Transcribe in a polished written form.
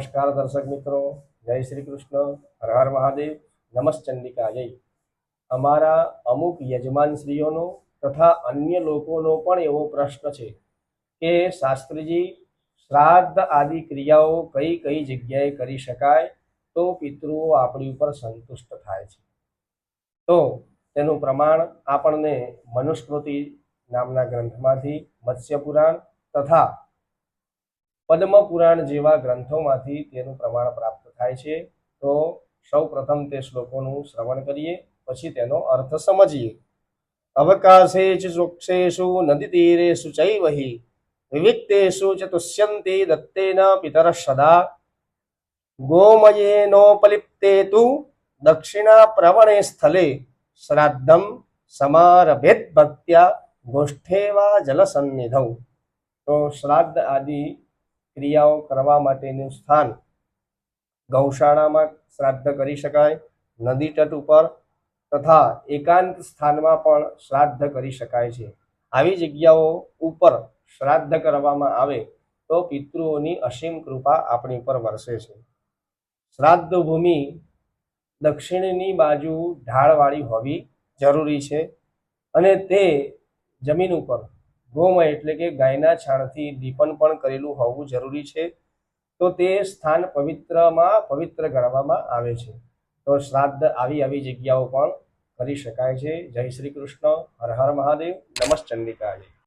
નમસ્કાર દર્શક મિત્રો, જય શ્રી કૃષ્ણ, હર હર મહાદેવ, નમસ્ચંડિકા જય. અમારા અમુક યજમાનશ્રીઓનો તથા અન્ય લોકોનો પણ એવો પ્રશ્ન છે કે શાસ્ત્રીજી, શ્રાદ્ધ આદિ ક્રિયાઓ કઈ કઈ જગ્યાએ કરી શકાય તો પિતૃઓ આપણી ઉપર સંતુષ્ટ થાય છે? તો તેનું પ્રમાણ આપણને મનુસ્મૃતિ નામના ગ્રંથમાંથી, મત્સ્ય પુરાણ તથા પદ્મ પુરાણ જેવા ગ્રંથોમાંથી તેનું પ્રમાણ પ્રાપ્ત થાય છે. તો સૌ પ્રથમ તે શ્લોકોનું શ્રવણ કરીએ, પછી તેનો અર્થ સમજીએ. અવકાશે ચ ચોક્ષેષુ નદી તીરેષુ ચૈવ હિ વિવિક્તેષુ ચ તુષ્યન્તિ દત્તેન પિતરઃ સદા ગોમયેનોપલિપ્તે તુ દક્ષિણા પ્રવણે સ્થલે શ્રાદ્ધમ સમારભેદ ભક્ત્યા ગોષ્ઠેવા જલસન્નિધૌ. તો શ્રાદ્ધ આદિ ક્રિયાઓ કરવા માટેનું સ્થાન ગૌશાળામાં શ્રાદ્ધ કરી શકાય, નદી તટ ઉપર તથા એકાંત સ્થાનમાં પણ શ્રાદ્ધ કરી શકાય છે. આવી જગ્યાઓ ઉપર શ્રાદ્ધ કરવામાં આવે તો પિતૃઓની અસીમ કૃપા આપણી પર વરસે છે. શ્રાદ્ધ ભૂમિ દક્ષિણની બાજુ ઢાળવાળી હોવી જરૂરી છે અને તે જમીન ઉપર ગોમય એટલે કે ગાયના છાણથી દીપન પણ કરેલું હોવું જરૂરી છે. તો તે સ્થાન પવિત્ર ગણવામાં આવે છે. તો શ્રાદ્ધ આવી જગ્યાઓ પણ કરી શકાય છે. જય શ્રી કૃષ્ણ, હર હર મહાદેવ, નમસ્ચંડિકા જય.